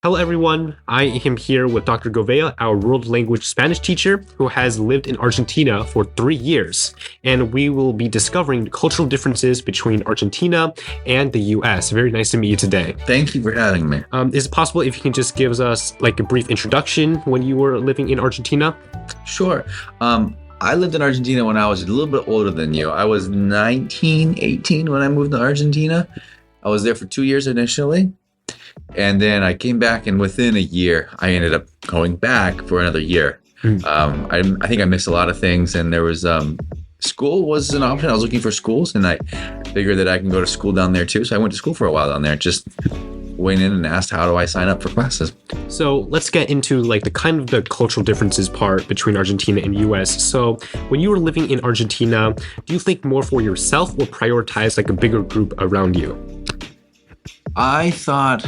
Hello, everyone. I am here with Dr. Goveia, our world language Spanish teacher who has lived in Argentina for 3 years. And we will be discovering the cultural differences between Argentina and the US. Very nice to meet you today. Thank you for having me. Is it possible if you can just give us like a brief introduction when you were living in Argentina? Sure. I lived in Argentina when I was a little bit older than you. I was 19, 18 when I moved to Argentina. I was there for 2 years initially. And then I came back, and within a year, I ended up going back for another year. I think I missed a lot of things, and there was school was an option. I was looking for schools, and I figured that I can go to school down there too. So I went to school for a while down there. Just went in and asked, how do I sign up for classes? So let's get into like the cultural differences part between Argentina and US. So when you were living in Argentina, do you think more for yourself or prioritize like a bigger group around you? I thought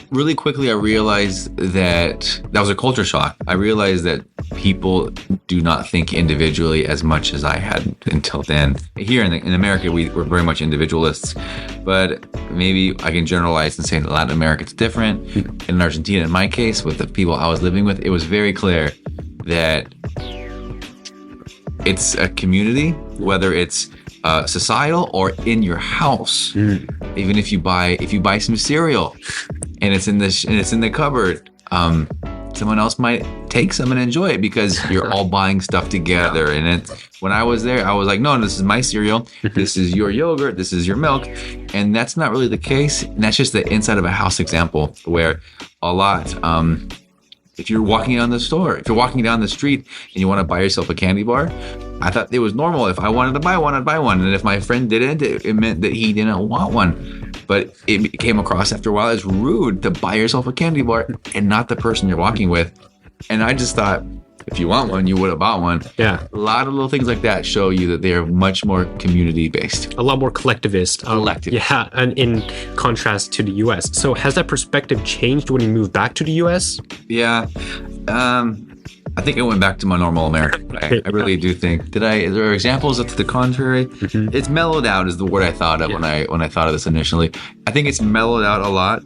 really quickly, I realized that was a culture shock. I realized that people do not think individually as much as I had until then. Here in America, we're very much individualists, but maybe I can generalize and say in Latin America, it's different. In Argentina, in my case, with the people I was living with, it was very clear that it's a community, whether it's societal or in your house. Even if you buy some cereal and it's in the cupboard, someone else might take some and enjoy it because you're all buying stuff together. And when I was there, I was like, no, this is my cereal, this is your yogurt, this is your milk. And that's not really the case. And that's just the inside of a house example where a lot, if you're walking down the street and you want to buy yourself a candy bar, I thought it was normal. If I wanted to buy one, I'd buy one. And if my friend didn't, it meant that he didn't want one. But it came across after a while as rude to buy yourself a candy bar and not the person you're walking with. And I just thought, if you want one, you would have bought one. Yeah. A lot of little things like that show you that they are much more community-based. A lot more collectivist. Yeah, and in contrast to the US. So has that perspective changed when you moved back to the US? Yeah. I think I went back to my normal American. I really do think. Is there examples to the contrary? It's mellowed out is the word I thought of when I thought of this initially. I think it's mellowed out a lot.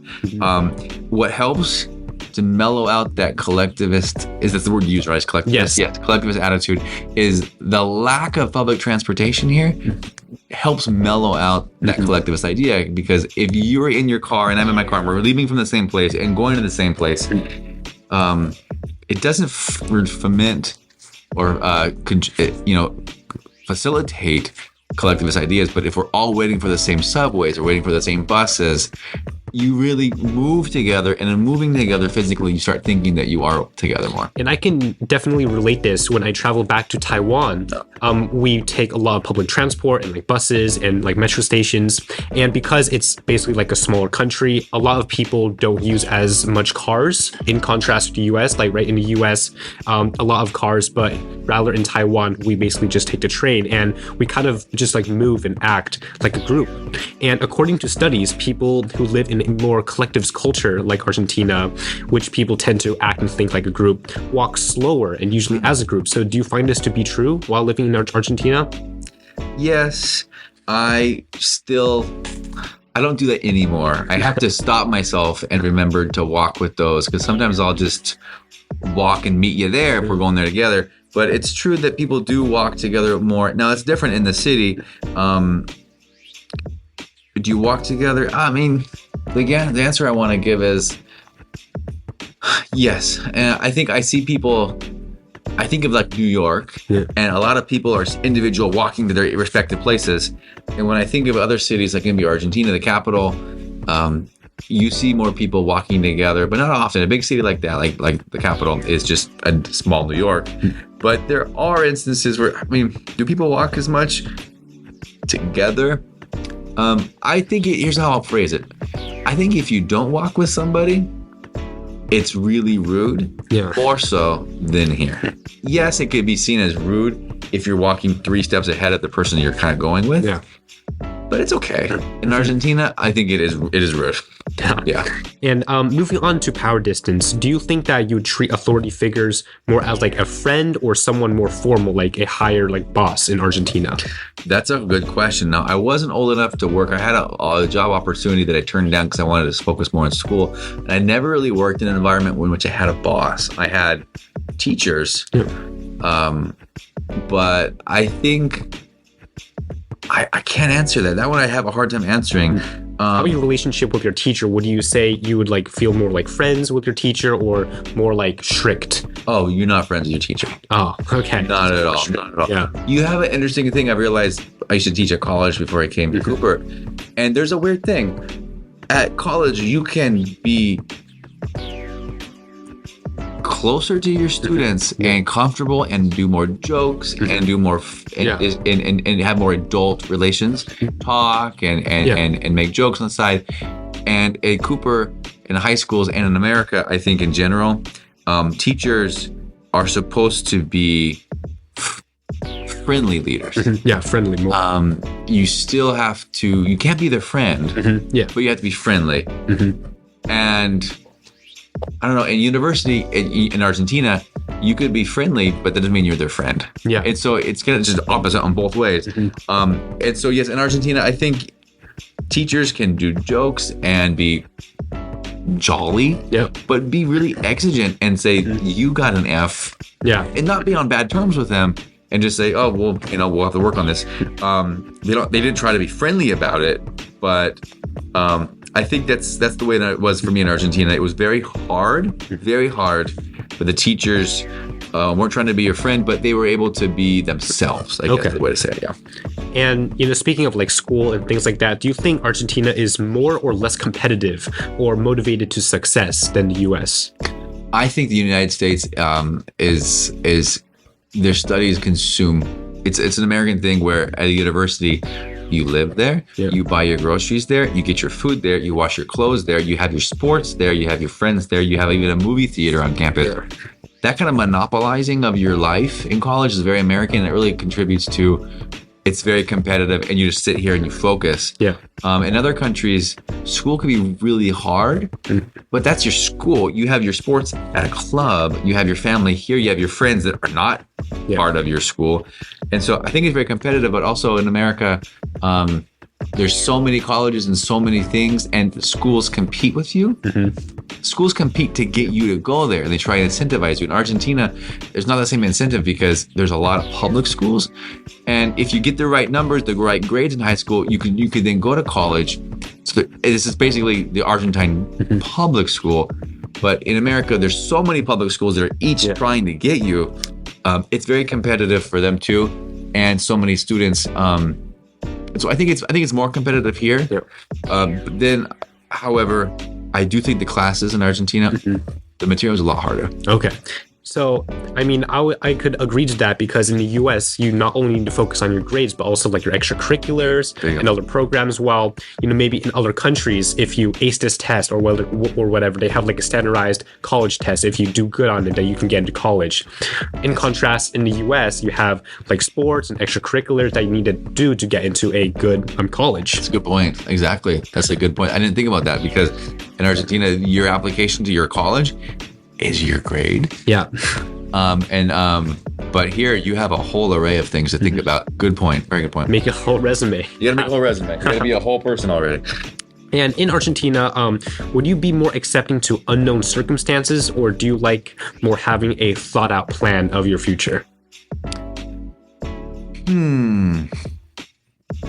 What helps to mellow out that collectivist, that's the word you use, right? It's collectivist. Yes, collectivist attitude is the lack of public transportation here helps mellow out that collectivist idea, because if you're in your car and I'm in my car and we're leaving from the same place and going to the same place, it doesn't foment or facilitate collectivist ideas. But if we're all waiting for the same subways or waiting for the same buses, you really move together, and in moving together physically, you start thinking that you are together more. And I can definitely relate this. When I travel back to Taiwan, we take a lot of public transport and like buses and like metro stations. And because it's basically like a smaller country, a lot of people don't use as much cars in contrast to the US. Like right in the US, a lot of cars, but rather in Taiwan, we basically just take the train and we kind of just like move and act like a group. And according to studies, people who live in a more collectivist culture like Argentina, which people tend to act and think like a group, walk slower and usually as a group. So do you find this to be true while living in Argentina? Yes, I don't do that anymore. I have to stop myself and remember to walk with those, because sometimes I'll just walk and meet you there if we're going there together. But it's true that people do walk together more. Now, it's different in the city. Do you walk together? I mean, the answer I want to give is yes. And I think I see people, I think of like New York, and a lot of people are individual walking to their respective places. And when I think of other cities, like maybe Argentina, the capital, you see more people walking together, but not often. A big city like that, like the capital, is just a small New York. But there are instances where, do people walk as much together? I think here's how I'll phrase it. I think if you don't walk with somebody, it's really rude, more so than here. Yes, it could be seen as rude if you're walking 3 steps ahead of the person you're kind of going with. But it's okay. In Argentina, I think it is rude. Yeah. And moving on to power distance, do you think that you would treat authority figures more as like a friend or someone more formal, like a higher like boss in Argentina? That's a good question. Now, I wasn't old enough to work. I had a job opportunity that I turned down because I wanted to focus more on school. And I never really worked in an environment in which I had a boss. I had teachers. But I think I can't answer that. That one I have a hard time answering. How about your relationship with your teacher? Would you say you would like feel more like friends with your teacher or more like strict? Oh, you're not friends with your teacher. Oh, okay. Not at all. Not at all. Yeah. You have an interesting thing. I realized I used to teach at college before I came to Cooper. And there's a weird thing. At college, you can be closer to your students and comfortable and do more jokes and do more and have more adult relations, talk and make jokes on the side. And at Cooper, in high schools and in America, I think in general, teachers are supposed to be friendly leaders. Yeah, friendly more. You still have to, you can't be their friend, but you have to be friendly. And I don't know, in university in Argentina, you could be friendly, but that doesn't mean you're their friend. Yeah. And so it's kind of just opposite on both ways. And so, yes, in Argentina, I think teachers can do jokes and be jolly, but be really exigent and say, you got an F. Yeah. And not be on bad terms with them and just say, oh, well, we'll have to work on this. They didn't try to be friendly about it, but I think that's the way that it was for me in Argentina. It was very hard, but the teachers weren't trying to be your friend, but they were able to be themselves, I guess is the way to say it, yeah. And, speaking of like school and things like that, do you think Argentina is more or less competitive or motivated to success than the U.S.? I think the United States is their studies consume. It's an American thing where at a university, you live there, you buy your groceries there, you get your food there, you wash your clothes there, you have your sports there, you have your friends there, you have even a movie theater on campus. That kind of monopolizing of your life in college is very American. It really contributes to, it's very competitive and you just sit here and you focus. In other countries, school can be really hard, but that's your school. You have your sports at a club, you have your family here, you have your friends that are not part of your school. And so I think it's very competitive, but also in America, there's so many colleges and so many things, and schools compete with you. Schools compete to get you to go there, and they try to incentivize you. In Argentina, there's not the same incentive because there's a lot of public schools, and if you get the right numbers, the right grades in high school, you could then go to college. So this is basically the Argentine public school, but in America, there's so many public schools that are each trying to get you. It's very competitive for them too, and so many students. So I think it's more competitive here. But then, however, I do think the classes in Argentina, the material is a lot harder. Okay. So, I mean, I could agree to that because in the US, you not only need to focus on your grades, but also like your extracurriculars and other programs. While, maybe in other countries, if you ace this test or whatever, they have like a standardized college test. If you do good on it, that you can get into college. In contrast, in the US, you have like sports and extracurriculars that you need to do to get into a good college. That's a good point. Exactly. That's a good point. I didn't think about that because in Argentina, your application to your college is your grade. But here you have a whole array of things to think about. Good point. Very good point. Make a whole resume. You gotta make a whole resume. You gotta be a whole person already. And in Argentina, would you be more accepting to unknown circumstances, or do you like more having a thought out plan of your future?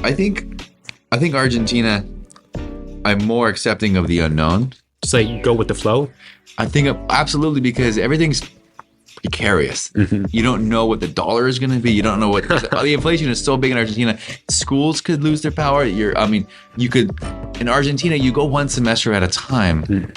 I think Argentina, I'm more accepting of the unknown. Just like go with the flow? I think absolutely, because everything's precarious. You don't know what the dollar is going to be. You don't know what the inflation is so big in Argentina. Schools could lose their power. You could in Argentina, you go one semester at a time,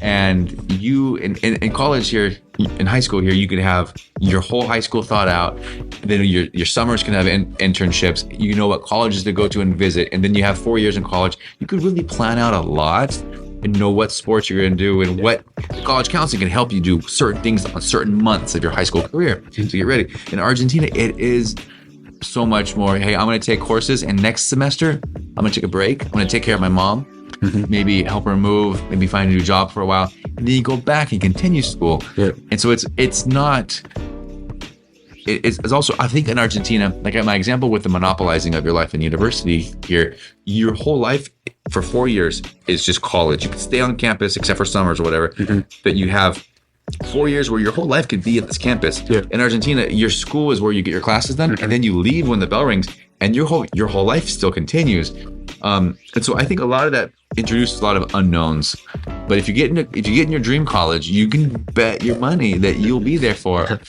and you in college here, in high school here, you could have your whole high school thought out. Then your summers can have internships. You know what colleges to go to and visit, and then you have 4 years in college. You could really plan out a lot and know what sports you're going to do and what the college counseling can help you do certain things on certain months of your high school career to get ready. In Argentina, it is so much more, hey, I'm going to take courses and next semester, I'm going to take a break. I'm going to take care of my mom. maybe help her move, maybe find a new job for a while, and then you go back and continue school. Yeah. And so it's not. It's also, I think in Argentina, like my example with the monopolizing of your life in university here, your whole life for 4 years is just college. You can stay on campus except for summers or whatever, but you have 4 years where your whole life could be at this campus. Yeah. In Argentina, your school is where you get your classes done, and then you leave when the bell rings, and your whole life still continues. And so I think a lot of that introduces a lot of unknowns. But if you get in your dream college, you can bet your money that you'll be there for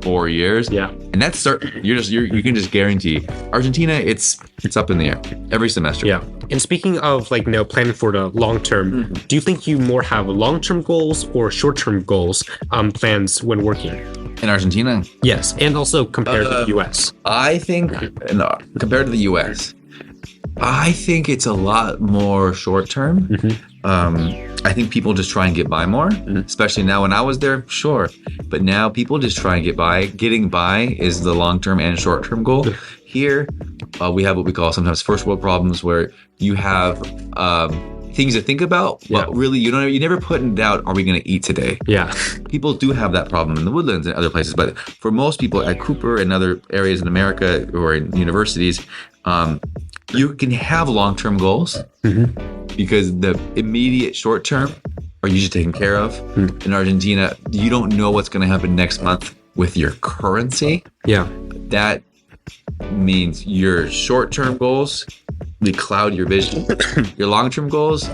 4 years. Yeah. And that's you can just guarantee. Argentina, it's up in the air every semester. Yeah. And speaking of planning for the long term, do you think you more have long-term goals or short-term goals plans when working? In Argentina? Yes. And also compared to the US. I think compared to the US, I think it's a lot more short term. I think people just try and get by more, especially now. When I was there, sure. But now people just try and get by. Getting by is the long-term and short-term goal. Here, we have what we call sometimes first world problems, where you have things to think about, but really you never put in doubt, are we going to eat today? Yeah. People do have that problem in the Woodlands and other places, but for most people at Cooper and other areas in America or in universities, you can have long-term goals because the immediate short-term are usually taken care of. In Argentina, you don't know what's going to happen next month with your currency. Yeah. That means your short-term goals, they cloud your vision. Your long-term goals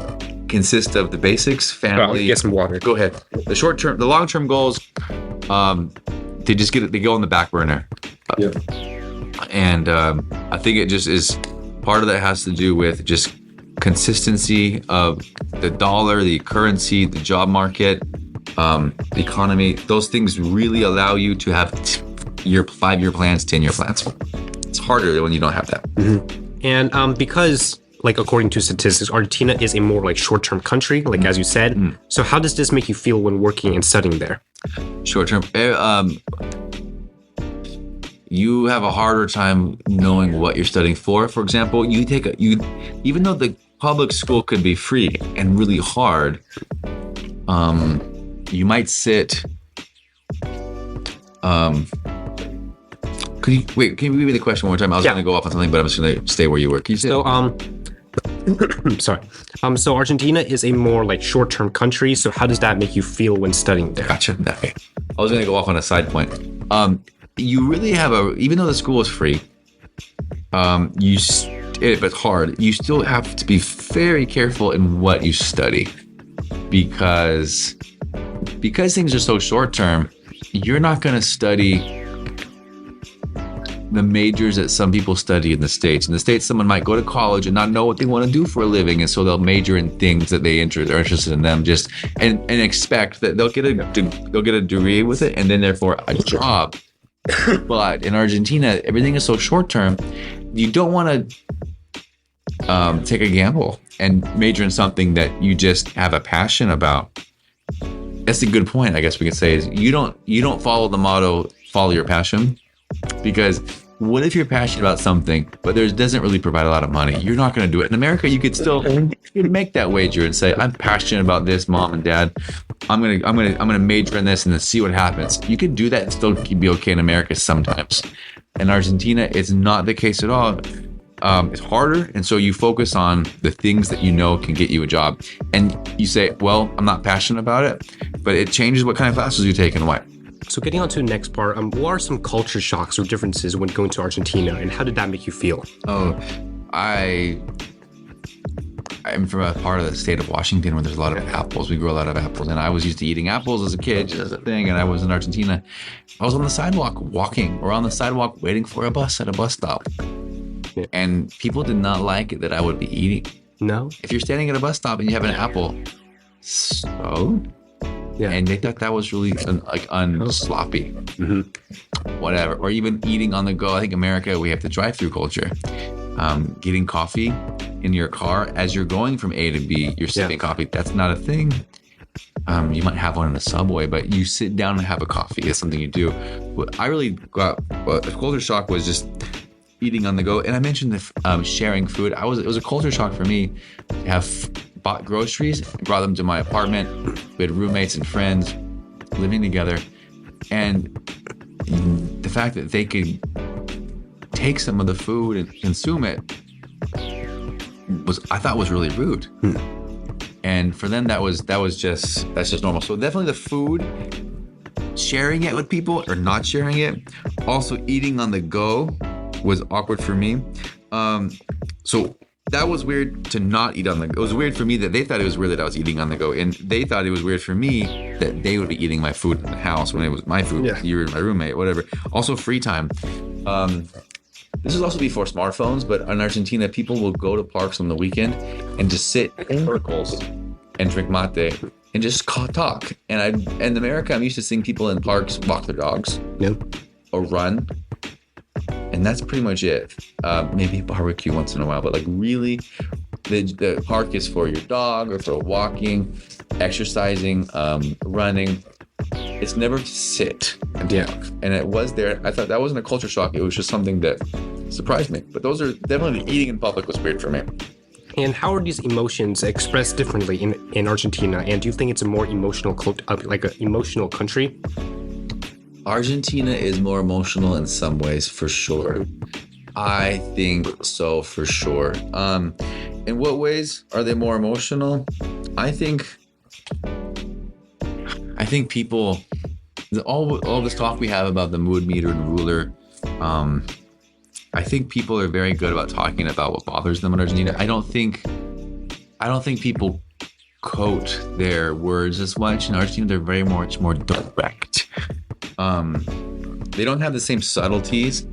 consist of the basics, family. Get some water. Go ahead. The long-term goals, they go on the back burner. Yeah. And I think it just is part of that has to do with just consistency of the dollar, the currency, the job market, the economy. Those things really allow you to have your 5-year plans, 10-year plans. It's harder when you don't have that. And because, according to statistics, Argentina is a more short-term country, as you said. So how does this make you feel when working and studying there? Short-term. You have a harder time knowing what you're studying for. For example, even though the public school could be free and really hard, you might sit. Can you repeat me the question one more time? I was going to go off on something, but I'm just going to stay where you were. Can you say sorry. So Argentina is a more short-term country. So how does that make you feel when studying there? Gotcha. Okay. I was going to go off on a side point. You really have even though the school is free, but it's hard. You still have to be very careful in what you study because things are so short term. You're not going to study the majors that some people study in the States. In the States, someone might go to college and not know what they want to do for a living, and so they'll major in things that are interested in them, and expect that they'll get a degree with it, and then therefore a job. But in Argentina, everything is so short term. You don't want to take a gamble and major in something that you just have a passion about. That's a good point, I guess we could say, is you don't follow the motto, follow your passion. Because what if you're passionate about something, but there doesn't really provide a lot of money? You're not going to do it. In America, you could still make that wager and say, I'm passionate about this, mom and dad. I'm gonna major in this and then see what happens. You could do that and still be okay in America sometimes. In Argentina, it's not the case at all. It's harder, and so you focus on the things that you know can get you a job. And you say, well, I'm not passionate about it, but it changes what kind of classes you take and why. So getting on to the next part, what are some culture shocks or differences when going to Argentina, and how did that make you feel? I'm from a part of the state of Washington where there's a lot of apples. We grow a lot of apples, and I was used to eating apples as a kid, just as a thing. And I was in Argentina. I was on the sidewalk walking, or on the sidewalk waiting for a bus at a bus stop. Yeah. And people did not like it that I would be eating. No? If you're standing at a bus stop and you have an apple, so? Yeah. And they thought that was really sloppy. Whatever. Or even eating on the go. I think America, we have the drive-through culture. Getting coffee in your car as you're going from A to B, you're sipping coffee. That's not a thing. You might have one in the subway, but you sit down and have a coffee. It's something you do. What I really got, a culture shock was just eating on the go. And I mentioned the sharing food. It was a culture shock for me to have bought groceries, brought them to my apartment. We had roommates and friends living together, and the fact that they could take some of the food and consume it I thought was really rude. And for them, that's just normal. So definitely the food, sharing it with people or not sharing it. Also eating on the go was awkward for me. So that was weird to not eat on the go. It was weird for me that they thought it was weird that I was eating on the go. And they thought it was weird for me that they would be eating my food in the house when it was my food. Yeah. You were my roommate, whatever. Also free time. This is also before smartphones, but in Argentina, people will go to parks on the weekend and just sit in circles and drink mate and just talk. And in America, I'm used to seeing people in parks walk their dogs, or run, and that's pretty much it. Maybe a barbecue once in a while, but like really, the park is for your dog or for walking, exercising, running. It's never to sit and talk. And it was there. I thought that wasn't a culture shock. It was just something that surprised me. But those are definitely, eating in public was weird for me. And how are these emotions expressed differently in Argentina? And do you think it's a more emotional, like an emotional country? Argentina is more emotional in some ways, for sure. I think so, for sure. In what ways are they more emotional? I think people, all this talk we have about the mood meter and ruler, I think people are very good about talking about what bothers them in Argentina. I don't think people quote their words as much. In Argentina, they're very much more direct. They don't have the same subtleties.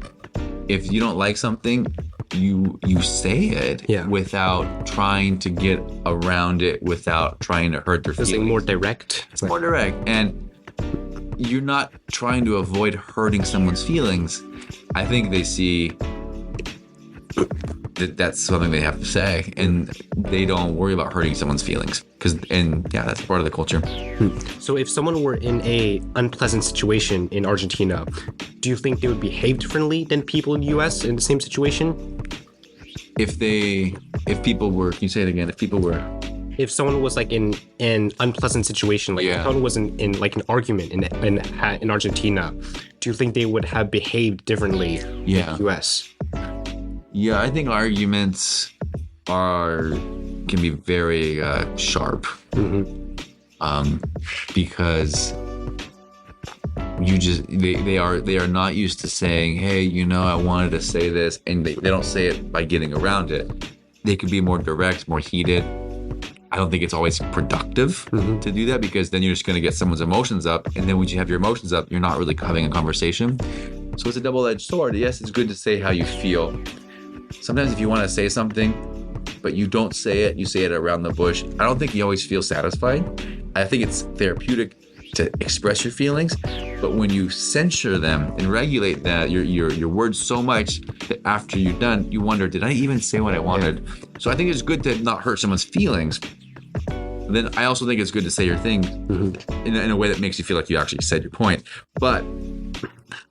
If you don't like something, you say it without trying to get around it, without trying to hurt their feelings. It's more direct. It's more direct, and you're not trying to avoid hurting someone's feelings. I think they see that that's something they have to say, and they don't worry about hurting someone's feelings. That's part of the culture. So if someone were in a unpleasant situation in Argentina, do you think they would behave differently than people in the US in the same situation? If people were, can you say it again? If someone was like in an unpleasant situation, like if someone was in like an argument in Argentina, do you think they would have behaved differently in the US? Yeah, I think arguments can be very sharp, because they are not used to saying, hey, I wanted to say this, and they don't say it by getting around it. They could be more direct, more heated. I don't think it's always productive to do that, because then you're just going to get someone's emotions up, and then when you have your emotions up, you're not really having a conversation. So it's a double-edged sword. Yes, it's good to say how you feel. Sometimes if you want to say something, but you don't say it, you say it around the bush, I don't think you always feel satisfied. I think it's therapeutic to express your feelings, but when you censure them and regulate that your words so much that after you're done, you wonder, did I even say what I wanted? So I think it's good to not hurt someone's feelings. Then I also think it's good to say your thing in a way that makes you feel like you actually said your point. But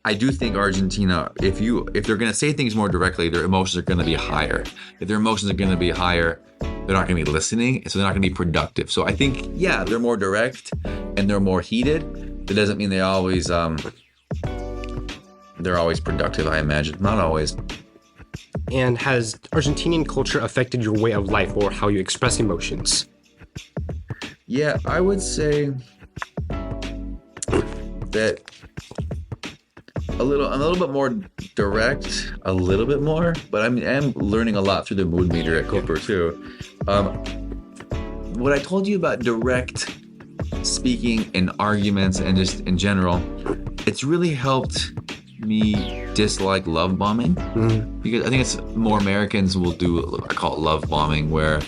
I do think Argentina, if they're going to say things more directly, their emotions are going to be higher. If their emotions are going to be higher, they're not going to be listening, so they're not going to be productive. So I think, they're more direct and they're more heated. That doesn't mean they're always productive, I imagine. Not always. And has Argentinian culture affected your way of life or how you express emotions? Yeah, I would say that I'm a little bit more direct, a little bit more, but I'm learning a lot through the mood meter at Cooper too. What I told you about direct speaking in arguments and just in general, it's really helped me dislike love bombing, because I think it's more Americans will do, I call it love bombing, where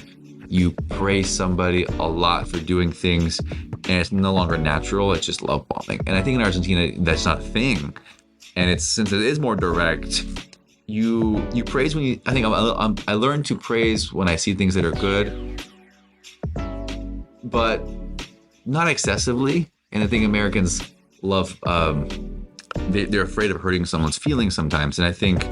you praise somebody a lot for doing things and it's no longer natural, it's just love bombing. And I think in Argentina, that's not a thing. And since it is more direct, you praise when I learned to praise when I see things that are good, but not excessively. And I think Americans love they're afraid of hurting someone's feelings sometimes. And I think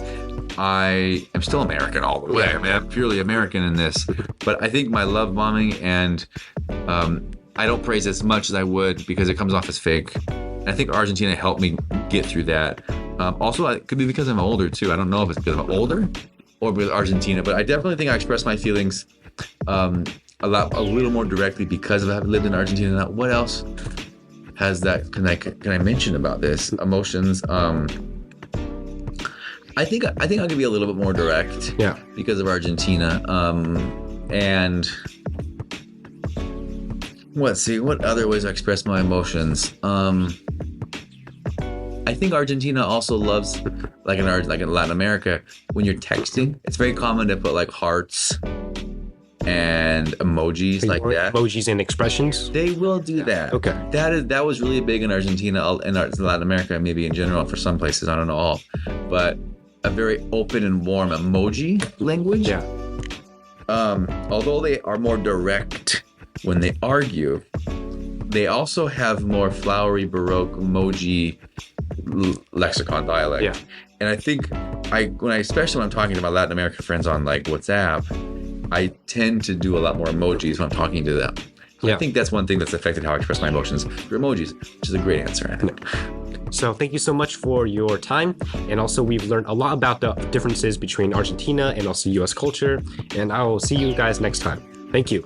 I am still American all the way. I mean, I'm purely American in this. But I think my love bombing and I don't praise as much as I would because it comes off as fake. And I think Argentina helped me get through that. Also, it could be because I'm older too. I don't know if it's because I'm older or because Argentina, but I definitely think I express my feelings a little more directly because of having lived in Argentina. Now, what else has that? Can I mention about this emotions? I think I'll be a little bit more direct. Yeah. Because of Argentina. And let's see, what other ways I express my emotions? I think Argentina also loves, like in Latin America, when you're texting, it's very common to put like hearts and emojis like that. Emojis and expressions. They will do that. Okay. That was really big in Argentina and Latin America, maybe in general for some places. I don't know all, but a very open and warm emoji language. Yeah. Although they are more direct when they argue, they also have more flowery Baroque emoji lexicon dialect. Yeah. And I think especially when I'm talking to my Latin American friends on like WhatsApp, I tend to do a lot more emojis when I'm talking to them. So I think that's one thing that's affected how I express my emotions through emojis, which is a great answer, I think. So thank you so much for your time. And also we've learned a lot about the differences between Argentina and also US culture. And I will see you guys next time. Thank you.